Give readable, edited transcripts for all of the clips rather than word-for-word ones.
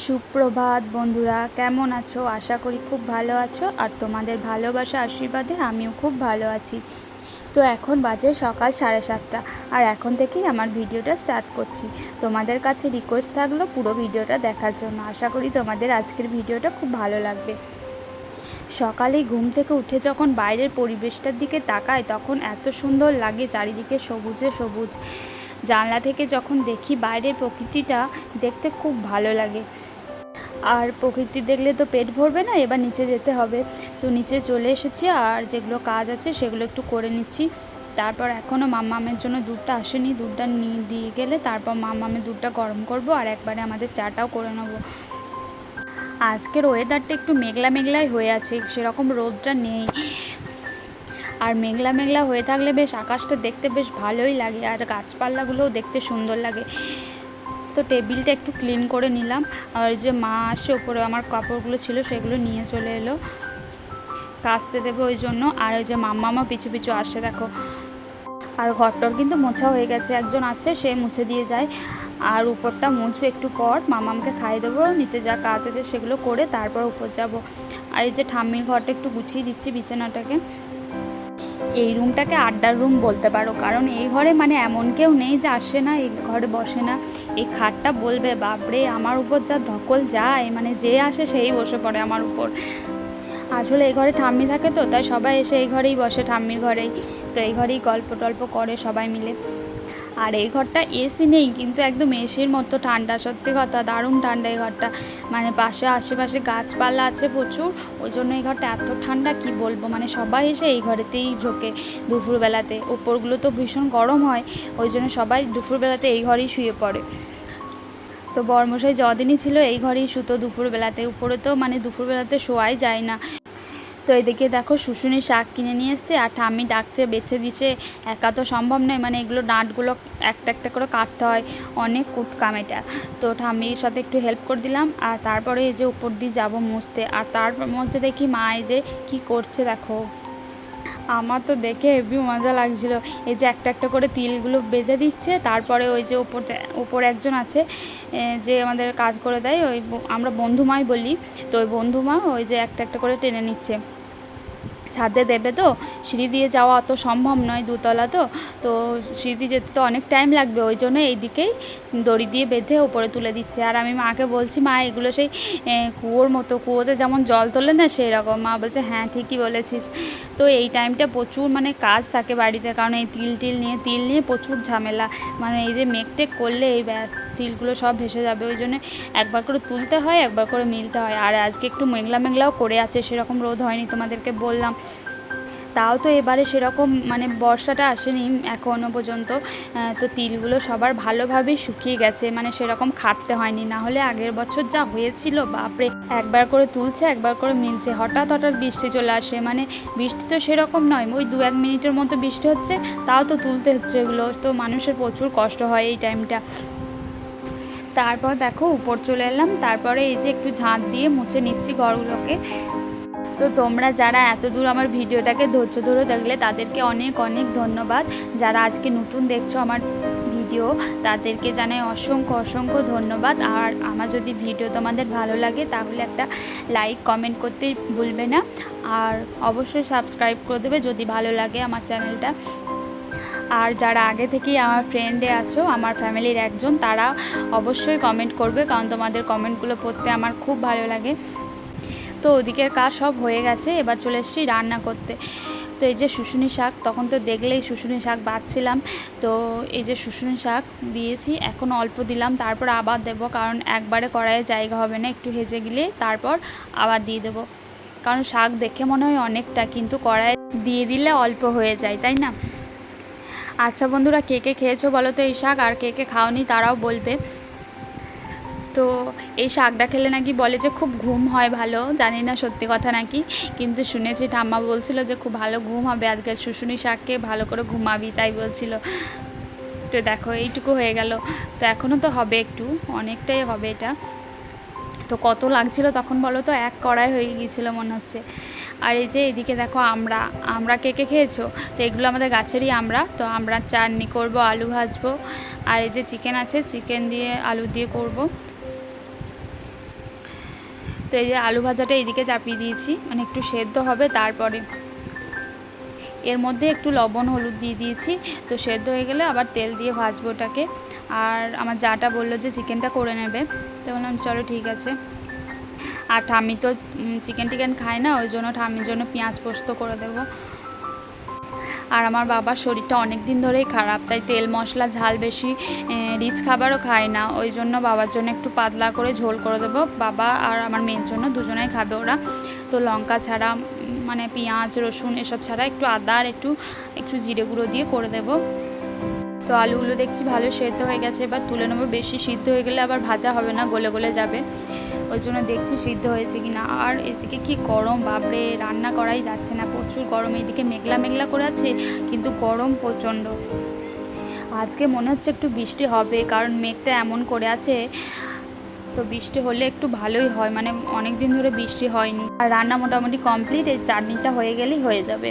সুপ্রভাত বন্ধুরা, কেমন আছো? আশা করি খুব ভালো আছো। আর তোমাদের ভালোবাসা আশীর্বাদে আমিও খুব ভালো আছি। তো এখন বাজে সকাল 7:30, আর এখন থেকেই আমার ভিডিওটা স্টার্ট করছি। তোমাদের কাছে রিকোয়েস্ট থাকলো পুরো ভিডিওটা দেখার জন্য। আশা করি তোমাদের আজকের ভিডিওটা খুব ভালো লাগবে। সকালে ঘুম থেকে উঠে যখন বাইরের পরিবেশটার দিকে তাকাই তখন এত সুন্দর লাগে, চারিদিকে সবুজে সবুজ। জানলা থেকে যখন দেখি বাইরের প্রকৃতিটা দেখতে খুব ভালো লাগে। আর প্রকৃতি দেখলে তো পেট ভরবে না, এবার নিচে যেতে হবে। তো নিচে চলে এসেছি, আর যেগুলো কাজ আছে সেগুলো একটু করে নিচ্ছি। তারপর এখনও মাম্মামের জন্য দুধটা আসেনি, দুধটা নিয়ে দিয়ে গেলে তারপর মাম্মামের দুধটা গরম করব, আর একবারে আমাদের চাটাও করে নেব। আজকের ওয়েদারটা একটু মেঘলা মেঘলাই হয়ে আছে, সেরকম রোদটা নেই। আর মেঘলা মেঘলা হয়ে থাকলে বেশ আকাশটা দেখতে বেশ ভালোই লাগে, আর গাছপালাগুলোও দেখতে সুন্দর লাগে। তো টেবিলটা একটু ক্লিন করে নিলাম। আর যে মা আসে ওপরে আমার কাপড়গুলো ছিল সেগুলো নিয়ে চলে এলো, কাচতে দেবে ওই জন্য। আর ওই যে মাম্মামা পিছু পিছু আসে দেখো। আর ঘরটর কিন্তু মোছা হয়ে গেছে, একজন আছে সে মুছে দিয়ে যায়। আর উপরটা মুছবে একটু পর, মামামকে খাইয়ে দেবো, নিচে যা কাজ আছে সেগুলো করে তারপর উপর যাব। আর এই যে ঠাম্মির ঘরটা একটু গুছিয়ে দিচ্ছি, বিছানাটাকে। এই রুমটাকে আড্ডার রুম বলতে পারো, কারণ এই ঘরে মানে এমন কেউ নেই যে আসে না, এই ঘরে বসে না। এই খাটটা বলবে বাপরে, আমার উপর যা ধকল যায়, মানে যে আসে সেই বসে পড়ে আমার উপর। আসলে এই ঘরে ঠাম্মি থাকে, তো তাই সবাই এসে এই ঘরেই বসে, ঠাম্মির ঘরেই। তো এই ঘরেই গল্প টল্প করে সবাই মিলে। আর এই ঘরটা এসি নেই, কিন্তু একদম এসির মতো ঠান্ডা, সত্যি কথা দারুণ ঠান্ডা এই ঘরটা। মানে পাশে আশেপাশে গাছপালা আছে প্রচুর, ওই জন্য এই ঘরটা এত ঠান্ডা কি বলবো। মানে সবাই এসে এই ঘরেতেই ঢোকে দুপুরবেলাতে, ওপরগুলো তো ভীষণ গরম হয়, ওই জন্য সবাই দুপুরবেলাতে এই ঘরেই শুয়ে পড়ে। তো বরমশাই যদিনই ছিল এই ঘরেই শুতো দুপুরবেলাতে, উপরে তো মানে দুপুরবেলাতে শোয়াই যায় না। তো এদিকে দেখো শুশুনি শাক কিনে নিয়ে এসছে, আর ঠাম্মি ডাকছে, বেছে দিচ্ছে। একা তো সম্ভব নয়, মানে এগুলো ডাঁটগুলো একটা একটা করে কাটতে হয়, অনেক কুটকাম এটা। তো ঠাম্মির সাথে একটু হেল্প করে দিলাম, আর তারপরে এই যে উপর দিয়ে যাবো মুছতে। আর তারপর মধ্যে দেখি মা এই যে কী করছে দেখো। আমার তো দেখে হেবি মজা লাগছিল। এই যে একটা একটা করে তিলগুলো বেঁধে দিচ্ছে, তারপরে ওই যে ওপরে একজন আছে যে আমাদের কাজ করে দেয়, ওই আমরা বন্ধুমাই বলি। তো ওই বন্ধুমা ওই যে একটা একটা করে টেনে নিচ্ছে। ছাদে দেবে তো, সিঁড়ি দিয়ে যাওয়া অত সম্ভব নয়, দুতলা তো। তো সিঁড়ি যেতে তো অনেক টাইম লাগবে, ওই জন্য এই দিকেই দড়ি দিয়ে বেঁধে ওপরে তুলে দিচ্ছে। আর আমি মাকে বলছি, মা এগুলো সেই কুয়োর মতো, কুয়োতে যেমন জল তোলে না সেই রকম। মা বলছে হ্যাঁ ঠিকই বলেছিস। তো এই টাইমটা প্রচুর মানে কাজ থাকে বাড়িতে, কারণ এই তিল নিয়ে প্রচুর ঝামেলা। মানে এই যে মেঘটেক করলে এই ব্যাস তিলগুলো সব ভেসে যাবে, ওই জন্য একবার করে তুলতে হয়, একবার করে মিলতে হয়। আর আজকে একটু মেঘলা মেঘলাও করে আছে, সেরকম রোদ হয়নি, তোমাদেরকে বললাম। তাও তো এবারে সেরকম মানে বর্ষাটা আসেনি এখনও পর্যন্ত। তো তিলগুলো সবার ভালোভাবেই শুকিয়ে গেছে, মানে সেরকম খাটতে হয়নি। না হলে আগের বছর যা হয়েছিল বাপরে, একবার করে তুলছে একবার করে মিলছে, হঠাৎ হঠাৎ বৃষ্টি চলে আসে। মানে বৃষ্টি তো সেরকম নয়, ওই 2-1 মিনিটের মতো বৃষ্টি হচ্ছে, তাও তো তুলতে হচ্ছে এগুলো। তো মানুষের প্রচুর কষ্ট হয় এই টাইমটা। তারপর দেখো উপর চলে এলাম, তারপরে এই যে একটু ঝাঁট দিয়ে মুছে নিচ্ছি ঘরগুলোকে। তো তোমরা যারা এত দূর আমার ভিডিওটাকে ধৈর্য ধরে দেখলে তাদেরকে অনেক অনেক ধন্যবাদ। যারা আজকে নতুন দেখছো আমার ভিডিও, তাদেরকে জানাই অসংখ্য অসংখ্য ধন্যবাদ। আর আমার যদি ভিডিও তোমাদের ভালো লাগে তাহলে একটা লাইক কমেন্ট করতে ভুলবে না, আর অবশ্যই সাবস্ক্রাইব করে দেবে যদি ভালো লাগে আমার চ্যানেলটা। আর যারা আগে থেকেই আমার ফ্রেন্ডে আছো, আমার ফ্যামিলির একজন, তারা অবশ্যই কমেন্ট করবে, কারণ তোমাদের কমেন্টগুলো পড়তে আমার খুব ভালো লাগে। তো ওদিকের কাজ সব হয়ে গেছে, এবার চলে এসেছি রান্না করতে। তো এই যে শুশুনি শাক, তখন তো দেখলেই শুশুনি শাক বাছছিলাম। তো এই যে শুশুনি শাক দিয়েছি, এখন অল্প দিলাম, তারপর আবার দেবো, কারণ একবারে কড়াইয়ে জায়গা হবে না, একটু হেজে গেলে তারপর আবার দিয়ে দেবো। কারণ শাক দেখে মনে হয় অনেকটা, কিন্তু কড়াইয়ে দিয়ে দিলে অল্প হয়ে যায়, তাই না? আচ্ছা বন্ধুরা, কে কে খেয়েছো বলো তো এই শাক, আর কে কে খাওনি তারাও বলবে। তো এই শাকটা খেলে নাকি বলে যে খুব ঘুম হয় ভালো, জানি না সত্যি কথা নাকি, কিন্তু শুনেছি ঠাম্মা বলছিল যে খুব ভালো ঘুম হবে আজকে শুশুনি শাককে ভালো করে ঘুমাবি, তাই বলছিল। তো দেখো এইটুকু হয়ে গেল, তো এখনও তো হবে, একটু অনেকটাই হবে এটা। তো কত লাগছিল তখন বলো তো, এক কড়াই হয়ে গিয়েছিলো মনে হচ্ছে। আর এই যে এদিকে দেখো আমরা কে কে খেয়েছো, তো এগুলো আমাদের গাছেরই আমরা। তো আমরা চাটনি করব, আলু ভাজবো, আর এই যে চিকেন আছে, চিকেন দিয়ে আলু দিয়ে করব। তো এই যে আলু ভাজাটা এইদিকে চাপিয়ে দিয়েছি, মানে একটু সেদ্ধ হবে। তারপরে এর মধ্যে একটু লবণ হলুদ দিয়ে দিয়েছি, তো সেদ্ধ হয়ে গেলে আবার তেল দিয়ে ভাজবো ওটাকে। আর আমার জাটা বললো যে চিকেনটা করে নেবে, তো বললাম চলো ঠিক আছে। আর ঠাম্মি তো চিকেন টিকেন খায় না, ওই জন্য ঠাম্মির জন্য পেঁয়াজ পোস্ত করে দেবো। আর আমার বাবার শরীরটা অনেক দিন ধরেই খারাপ, তাই তেল মশলা ঝাল বেশি রিচ খাবারও খায় না, ওই জন্য বাবার জন্য একটু পাতলা করে ঝোল করে দেবো। বাবা আর আমার মেয়ের জন্য দুজনেই খাবে ওরা। তো লঙ্কা ছাড়া, মানে পেঁয়াজ রসুন এসব ছাড়া একটু আদা আর একটু জিরে গুঁড়ো দিয়ে করে দেবো। তো আলুগুলো দেখছি ভালো সেদ্ধ হয়ে গেছে, এবার তুলে নেবো। বেশি সিদ্ধ হয়ে গেলে আবার ভাজা হবে না, গলে গলে যাবে, ওই জন্য দেখছি সিদ্ধ হয়েছে কি না। আর এদিকে কি গরম, বাপরে, রান্না করাই যাচ্ছে না, প্রচুর গরম। এদিকে মেঘলা মেঘলা করে আছে, কিন্তু গরম প্রচণ্ড। আজকে মনে হচ্ছে একটু বৃষ্টি হবে, কারণ মেঘটা এমন করে আছে, তো বৃষ্টি হলে একটু ভালোই হয়, মানে অনেক দিন ধরে বৃষ্টি হয়নি। আর রান্না মোটামুটি কমপ্লিট, এই চাটনিটা হয়ে গেলেই হয়ে যাবে।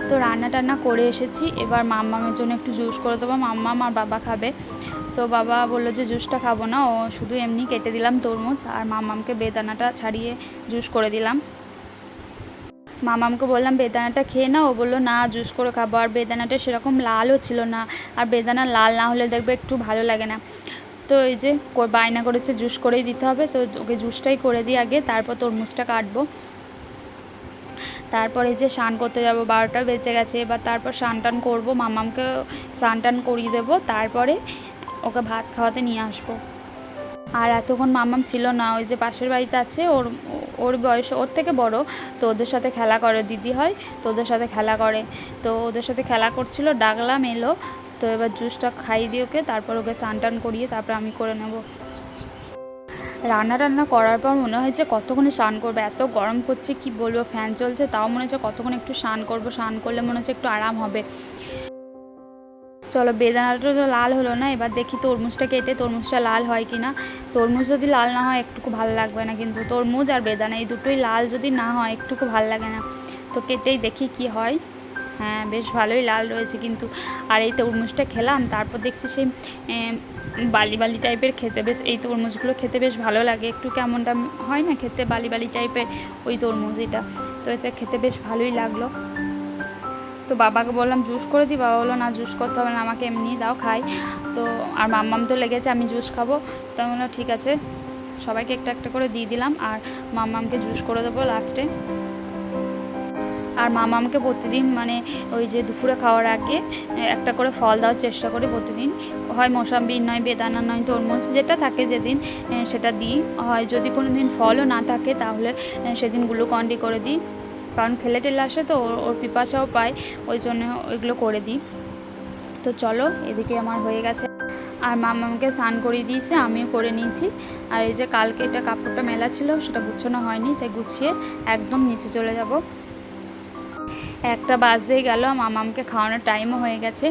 তো রান্না টান্না করে এসেছি, এবার মাম্মামের জন্য একটু জুস করে দেবো। মাম্মাম আর বাবা খাবে, তো বাবা বললো যে জুসটা খাবো না, ও শুধু এমনি কেটে দিলাম তরমুজ, আর মাম্মামকে বেদানাটা ছাড়িয়ে জুস করে দিলাম। মামামকে বললাম বেদানাটা খেয়ে না, ও বললো না জুস করে খাবো। আর বেদানাটা সেরকম লালও ছিল না, আর বেদানা লাল না হলে দেখবে একটু ভালো লাগে না। তো এই যে বায়না করেছে জুস করেই দিতে হবে, তো ওকে জুসটাই করে দিই আগে, তারপর তরমুজটা কাটবো। তারপরে যে স্নান করতে যাব, 12টা বেজে গেছে, এবার তারপর স্নান টান করবো, মামামকে স্নান টান করিয়ে দেবো, তারপরে ওকে ভাত খাওয়াতে নিয়ে আসবো। আর এতক্ষণ মামাম ছিল না, ওই যে পাশের বাড়িতে আছে, ওর বয়স ওর থেকে বড়, তো ওদের সাথে খেলা করে, দিদি হয়, তো ওদের সাথে খেলা করে, তো ওদের সাথে খেলা করছিল, ডাকলাম এলো। তো এবার জুসটা খাইয়ে দিয়ে ওকে, তারপর ওকে স্নান টান করিয়ে তারপর আমি করে নেব। রান্না করার পর মনে হয় যে কতক্ষণে স্নান করবো, এত গরম করছে কি বলবো, ফ্যান চলছে তাও মনে হচ্ছে কতক্ষণ একটু স্নান করবো, স্নান করলে মনে হচ্ছে একটু আরাম হবে। চলো, বেদানাটা তো লাল হলো না, এবার দেখি তরমুজটা কেটে তরমুজটা লাল হয় কি না। তরমুজ যদি লাল না হয় একটুকু ভালো লাগবে না, কিন্তু তরমুজ আর বেদানা এই দুটোই লাল যদি না হয় একটুকু ভালো লাগে না। তো কেটেই দেখি কি হয়। হ্যাঁ, বেশ ভালোই লাল রয়েছে কিন্তু। আর এই তরমুজটা খেলাম, তারপর দেখছি সেই বালি বালি টাইপের খেতে, বেশ এই তরমুজগুলো খেতে বেশ ভালো লাগে, একটু কেমনটা হয় না খেতে, বালি বালি টাইপের ওই তরমুজ এটা। তো এটা খেতে বেশ ভালোই লাগলো। তো বাবাকে বললাম জুস করে দিই, বাবা বললো না জুস করতে হবে না, আমাকে এমনি দাও খাই। তো আর মাম্মাম তো লেগেছে আমি জুস খাবো, তো আমি বললাম ঠিক আছে, সবাইকে একটা একটা করে দিয়ে দিলাম, আর মাম্মামকে জুস করে দেবো লাস্টে। আর মামামকে প্রতিদিন, মানে ওই যে দুপুরে খাওয়ার আগে একটা করে ফল দেওয়ার চেষ্টা করি প্রতিদিন, হয় মোসাম্বি, নয় বেদানা, নয় তরমুজ, যেটা থাকে যেদিন সেটা দিই। হয় যদি কোনো দিন ফলও না থাকে তাহলে সেদিন গ্লুকন্ডি করে দিই, কারণ খেলে টেলে আসে তো ওর পিপাসাও পায়, ওই জন্য ওইগুলো করে দিই। তো চলো, এদিকে আমার হয়ে গেছে, আর মামাকে স্নান করিয়ে দিয়েছে, আমিও করে নিয়েছি। আর এই যে কালকে এটা কাপড়টা মেলা ছিল, সেটা গুছানো হয়নি, তাই গুছিয়ে একদম নিচে চলে যাব। একটা বাজতেই গেল, মামামকে খাওয়ানোর টাইমও হয়ে গেছে,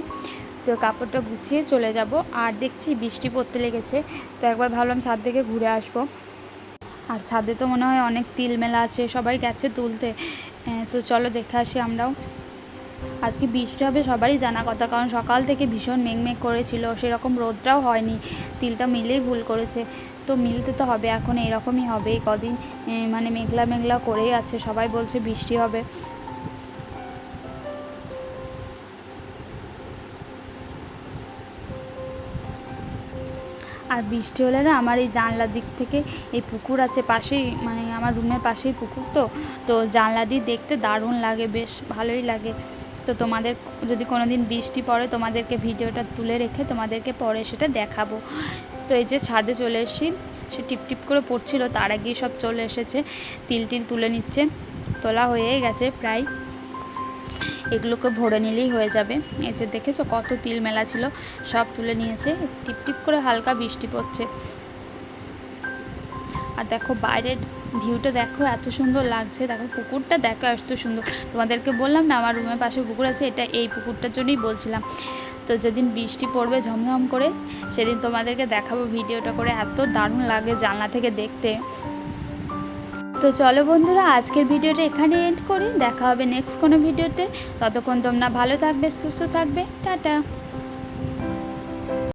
তো কাপড়টা গুছিয়ে চলে যাব। আর দেখছি বৃষ্টি পড়তে লেগেছে, তো একবার ভাবলাম ছাদ থেকে ঘুরে আসবো। আর ছাদে তো মনে হয় অনেক তিল মেলা আছে, সবাই গেছে তুলতে, তো চলো দেখে আসি আমরাও। আজকে বৃষ্টি হবে সবারই জানা কথা, কারণ সকাল থেকে ভীষণ মেঘমেঘ করেছিল, সেরকম রোদটাও হয়নি, তিলটা মিলেই ভুল করেছে, তো মিলতে তো হবে, এখন এরকমই হবে কদিন, মানে মেঘলা মেঘলা করেই আছে, সবাই বলছে বৃষ্টি হবে। আর বৃষ্টি হলে না, আমার এই জানলার দিক থেকে এই পুকুর আছে পাশেই, মানে আমার রুমের পাশেই পুকুর, তো জানলা দিয়ে দেখতে দারুণ লাগে, বেশ ভালোই লাগে। তো তোমাদের যদি কোনো দিন বৃষ্টি পড়ে, তোমাদেরকে ভিডিওটা তুলে রেখে তোমাদেরকে পরে সেটা দেখাবো। তো এই যে ছাদে চলে এসেছি, সে টিপ টিপ করে পড়ছিল, তার আগেই সব চলে এসেছে, তিল টিল তুলে নিচ্ছে, তোলা হয়েই গেছে প্রায়, এগুলোকে ভরে নিলেই হয়ে যাবে। এই যে দেখেছো কত তিল মেলা ছিল, সব তুলে নিয়েছে, টিপ টিপ করে হালকা বৃষ্টি পড়ছে। আর দেখো বাইরের ভিউটা দেখো, এত সুন্দর লাগছে, দেখো পুকুরটা দেখো এত সুন্দর। তোমাদেরকে বললাম না আমার রুমের পাশে পুকুর আছে, এটা এই পুকুরটার জন্যই বলছিলাম। তো যেদিন বৃষ্টি পড়বে ঝমঝম করে, সেদিন তোমাদেরকে দেখাবো ভিডিওটা করে, এত দারুণ লাগে জানলা থেকে দেখতে। তো চলো বন্ধুরা, আজকের ভিডিওটা এখানে এন্ড করি, দেখা হবে নেক্সট কোনো ভিডিওতে। ততক্ষণ তোমরা ভালো থাকবে, সুস্থ থাকবে, টাটা।